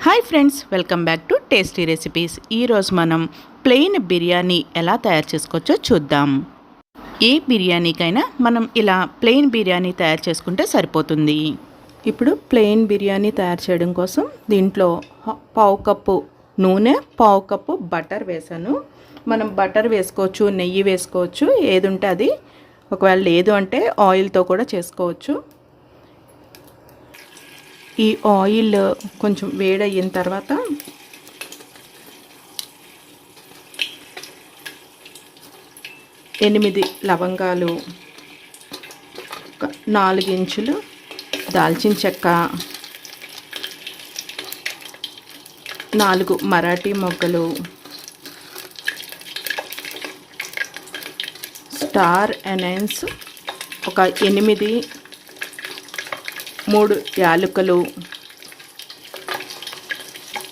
Hi friends, welcome back to tasty recipes. ఈరోజు మనం plain biryani ఎలా తయారు చేసుకోవచ్చో చూద్దాం. ఏ బిర్యానీకైనా మనం ఇలా ప్లెయిన్ బిర్యానీ తయారు చేసుకుంటే సరిపోతుంది. ఇప్పుడు ప్లెయిన్ బిర్యానీ తయారు చేయడం కోసం దీంట్లో పావు కప్పు నూనె, పావు కప్పు బటర్ వేసాను. మనం బటర్ వేసుకోవచ్చు, నెయ్యి వేసుకోవచ్చు, ఏది ఉంటే అది. ఒకవేళ లేదు అంటే ఆయిల్తో కూడా చేసుకోవచ్చు. ఈ ఆయిల్ కొంచెం వేడయిన తర్వాత 8 లవంగాలు, 4 ఇంచులు దాల్చిన చెక్క, 4 మరాఠీ మొగ్గలు, స్టార్ ఎనైన్స్ ఒక 8, 3 యాలకులు,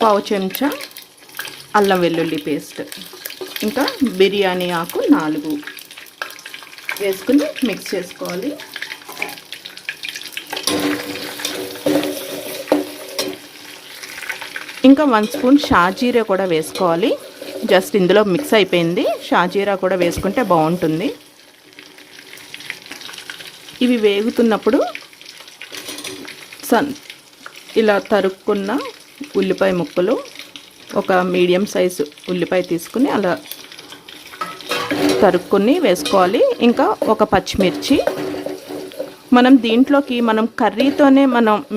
పావు చెంచా అల్లం వెల్లుల్లి పేస్ట్, ఇంకా బిర్యానీ ఆకు 4 వేసుకుని మిక్స్ చేసుకోవాలి. ఇంకా 1 స్పూన్ షాజీరా కూడా వేసుకోవాలి. జస్ట్ ఇందులో మిక్స్ అయిపోయింది. షాజీరా కూడా వేసుకుంటే బాగుంటుంది. ఇవి వేగుతున్నప్పుడు ఇలా తరుక్కున్న ఉల్లిపాయ ముక్కలు, ఒక మీడియం సైజు ఉల్లిపాయ తీసుకుని అలా తరుక్కుని వేసుకోవాలి. ఇంకా ఒక పచ్చిమిర్చి. మనం దీంట్లోకి కర్రీతోనే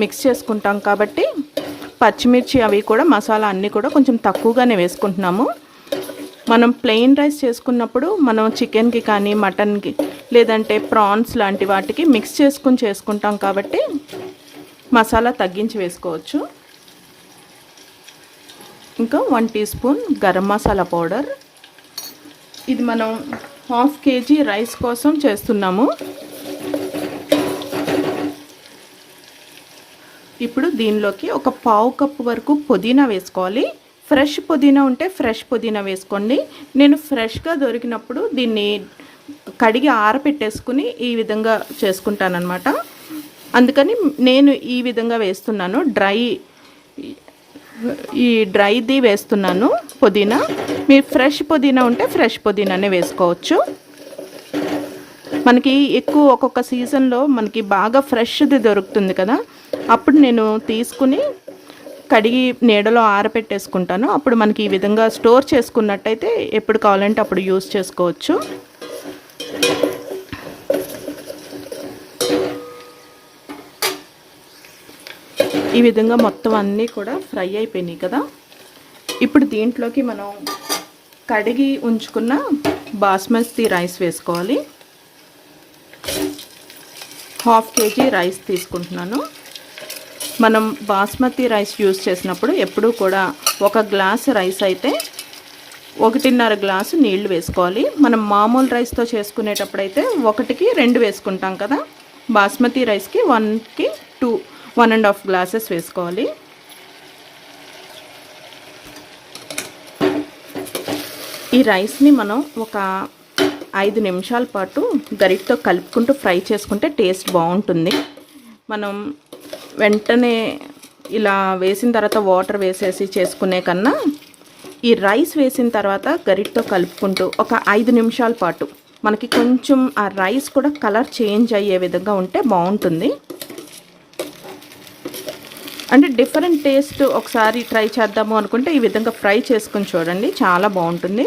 మిక్స్ చేసుకుంటాం కాబట్టి పచ్చిమిర్చి అవి కూడా మసాలా అన్నీ కూడా కొంచెం తక్కువగానే వేసుకుంటున్నాము. మనం ప్లెయిన్ రైస్ చేసుకున్నప్పుడు చికెన్కి కానీ మటన్కి లేదంటే ప్రాన్స్ లాంటి వాటికి మిక్స్ చేసుకుంటాం కాబట్టి మసాలా తగ్గించి వేసుకోవచ్చు. ఇంకా 1 teaspoon garam masala powder. ఇది మనం 1/2 కేజీ రైస్ కోసం చేస్తున్నాము. ఇప్పుడు దీనిలోకి ఒక పావు కప్పు వరకు పుదీనా వేసుకోవాలి. ఫ్రెష్ పుదీనా ఉంటే ఫ్రెష్ పుదీనా వేసుకోండి. నేను ఫ్రెష్గా దొరికినప్పుడు దీన్ని కడిగి ఆరబెట్టేసుకుని ఈ విధంగా చేసుకుంటానన్నమాట. అందుకని నేను ఈ విధంగా వేస్తున్నాను. డ్రైది వేస్తున్నాను పుదీనా. మీరు ఫ్రెష్ పుదీనా ఉంటే ఫ్రెష్ పుదీనానే వేసుకోవచ్చు. మనకి ఎక్కువ ఒక్కొక్క సీజన్లో మనకి బాగా ఫ్రెష్ది దొరుకుతుంది కదా, అప్పుడు నేను తీసుకుని కడిగి నీడలో ఆరబెట్టేసుకుంటాను. అప్పుడు మనకి ఈ విధంగా స్టోర్ చేసుకున్నట్టయితే ఎప్పుడు కావాలంటే అప్పుడు యూస్ చేసుకోవచ్చు. ఈ విధంగా మొత్తం అన్నీ కూడా ఫ్రై అయిపోయినాయి కదా. ఇప్పుడు దీంట్లోకి మనం కడిగి ఉంచుకున్న బాస్మతి రైస్ వేసుకోవాలి. 1/2 కేజీ రైస్ తీసుకుంటున్నాను. మనం బాస్మతి రైస్ యూస్ చేసినప్పుడు ఎప్పుడూ కూడా 1 గ్లాస్ రైస్ అయితే 1.5 గ్లాసు నీళ్లు వేసుకోవాలి. మనం మామూలు రైస్తో చేసుకునేటప్పుడైతే 1కి 2 వేసుకుంటాం కదా. బాస్మతి రైస్కి 1కి 1.5 గ్లాసెస్ వేసుకోవాలి. ఈ రైస్ని మనం ఒక 5 నిమిషాల పాటు గరిటతో కలుపుకుంటూ ఫ్రై చేసుకుంటే టేస్ట్ బాగుంటుంది. మనం వెంటనే ఇలా వేసిన తర్వాత వాటర్ వేసేసి చేసుకునే కన్నా ఈ రైస్ వేసిన తర్వాత గరిటతో కలుపుకుంటూ ఒక 5 నిమిషాల పాటు మనకి కొంచెం ఆ రైస్ కూడా కలర్ చేంజ్ అయ్యే విధంగా ఉంటే బాగుంటుంది. అంటే డిఫరెంట్ టేస్ట్ ఒకసారి ట్రై చేద్దాము అనుకుంటే ఈ విధంగా ఫ్రై చేసుకుని చూడండి, చాలా బాగుంటుంది.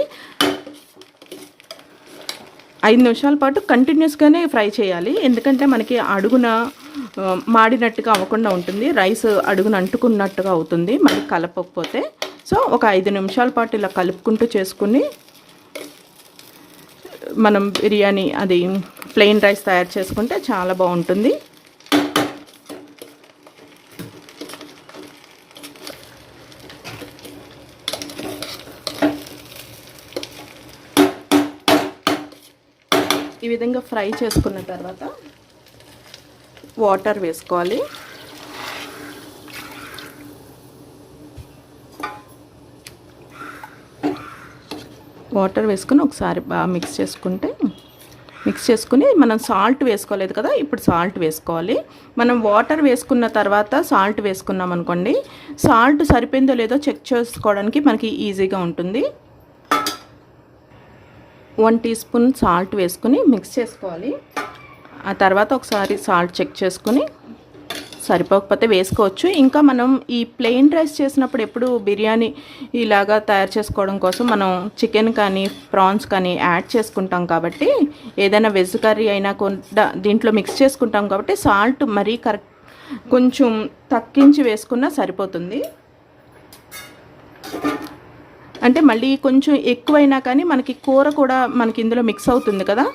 5 నిమిషాల పాటు కంటిన్యూస్గానే ఫ్రై చేయాలి. ఎందుకంటే మనకి అడుగున మాడినట్టుగా అవ్వకుండా ఉంటుంది. రైస్ అడుగున అంటుకున్నట్టుగా అవుతుంది మనకి కలపకపోతే. సో ఒక 5 నిమిషాల పాటు ఇలా కలుపుకుంటూ చేసుకుని మనం బిర్యానీ అది ప్లెయిన్ రైస్ తయారు చేసుకుంటే చాలా బాగుంటుంది. ఈ విధంగా ఫ్రై చేసుకున్న తర్వాత వాటర్ వేసుకోవాలి. వాటర్ వేసుకొని ఒకసారి బాగా మిక్స్ చేసుకుంటే మిక్స్ చేసుకుని మనం సాల్ట్ వేసుకోలేదు కదా, ఇప్పుడు సాల్ట్ వేసుకోవాలి. మనం వాటర్ వేసుకున్న తర్వాత సాల్ట్ వేసుకున్నాం అనుకోండి, సాల్ట్ సరిపోయిందో లేదో చెక్ చేసుకోవడానికి మనకి ఈజీగా ఉంటుంది. 1 టీ స్పూన్ సాల్ట్ వేసుకుని మిక్స్ చేసుకోవాలి. ఆ తర్వాత ఒకసారి సాల్ట్ చెక్ చేసుకుని సరిపోకపోతే వేసుకోవచ్చు. ఇంకా మనం ఈ ప్లెయిన్ రైస్ చేసినప్పుడు ఎప్పుడు బిర్యానీ ఇలాగా తయారు చేసుకోవడం కోసం మనం చికెన్ కానీ ప్రాన్స్ కానీ యాడ్ చేసుకుంటాం కాబట్టి, ఏదైనా వెజ్ కర్రీ అయినా కూడా దీంట్లో మిక్స్ చేసుకుంటాం కాబట్టి సాల్ట్ మరీ కరెక్ట్ కొంచెం తగ్గించి వేసుకున్నా సరిపోతుంది. అంటే మళ్ళీ కొంచెం ఎక్కువైనా కానీ మనకి కూర కూడా మనకి ఇందులో మిక్స్ అవుతుంది కదా,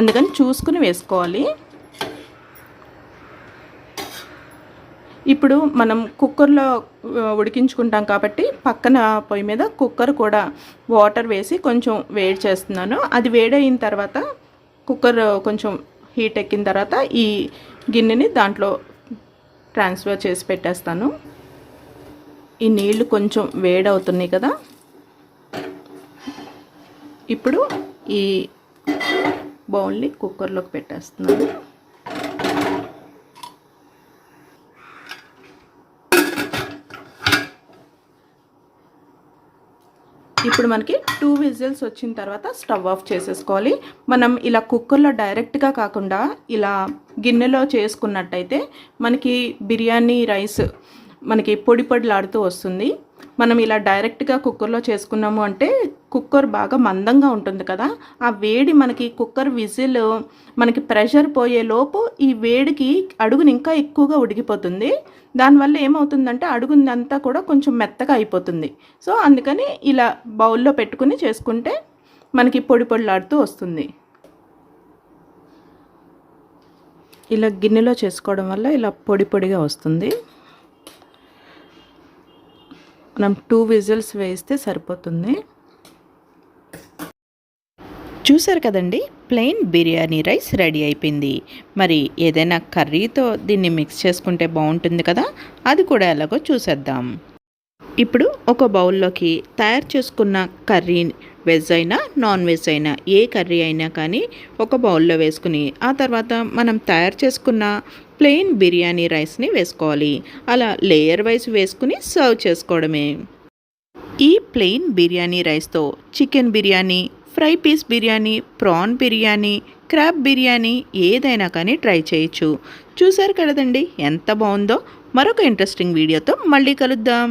అందుకని చూసుకుని వేసుకోవాలి. ఇప్పుడు మనం కుక్కర్లో ఉడికించుకుంటాం కాబట్టి పక్కన పొయ్యి మీద కుక్కర్ కూడా వాటర్ వేసి కొంచెం వేడి చేస్తున్నాను. అది వేడైన తర్వాత కుక్కర్ కొంచెం హీట్ ఎక్కిన తర్వాత ఈ గిన్నెని దాంట్లో ట్రాన్స్ఫర్ చేసి పెట్టేస్తాను. ఈ నీళ్లు కొంచెం వేడవుతున్నాయి కదా, ఇప్పుడు ఈ బౌల్ని కుక్కర్లోకి పెట్టేస్తున్నాను. ఇప్పుడు మనకి 2 విజిల్స్ వచ్చిన తర్వాత స్టవ్ ఆఫ్ చేసేసుకోవాలి. మనం ఇలా కుక్కర్లో డైరెక్ట్గా కాకుండా ఇలా గిన్నెలో చేసుకున్నట్టయితే మనకి బిర్యానీ రైస్ మనకి పొడి పొడిలాడుతూ వస్తుంది. మనం ఇలా డైరెక్ట్గా కుక్కర్లో చేసుకున్నాము అంటే కుక్కర్ బాగా మందంగా ఉంటుంది కదా, ఆ వేడి మనకి కుక్కర్ విజిల్ మనకి ప్రెషర్ పోయేలోపు ఈ వేడికి అడుగుని ఇంకా ఎక్కువగా ఉడికిపోతుంది. దానివల్ల ఏమవుతుందంటే అడుగునంతా కూడా కొంచెం మెత్తగా అయిపోతుంది. సో అందుకని ఇలా బౌల్లో పెట్టుకుని చేసుకుంటే మనకి పొడి పొడిలాడుతూ వస్తుంది. ఇలా గిన్నెలో చేసుకోవడం వల్ల ఇలా పొడి పొడిగా వస్తుంది. మనం 2 విజిల్స్ వేస్తే సరిపోతుంది. చూసారు కదండి, ప్లెయిన్ బిర్యానీ రైస్ రెడీ అయిపోయింది. మరి ఏదైనా కర్రీతో దీన్ని మిక్స్ చేసుకుంటే బాగుంటుంది కదా, అది కూడా ఎలాగో చూసేద్దాం. ఇప్పుడు ఒక బౌల్లోకి తయారు చేసుకున్న కర్రీ, వెజ్ అయినా నాన్ వెజ్ అయినా ఏ కర్రీ అయినా కానీ ఒక బౌల్లో వేసుకుని ఆ తర్వాత మనం తయారు చేసుకున్న ప్లెయిన్ బిర్యానీ రైస్ని వేసుకోవాలి. అలా లేయర్ వైజ్ వేసుకుని సర్వ్ చేసుకోవడమే. ఈ ప్లెయిన్ బిర్యానీ రైస్తో chicken biryani, fry piece biryani, prawn biryani, crab biryani ఏదైనా కానీ ట్రై చేయొచ్చు. చూసారు కదండి ఎంత బాగుందో. మరొక ఇంట్రెస్టింగ్ వీడియోతో మళ్ళీ కలుద్దాం.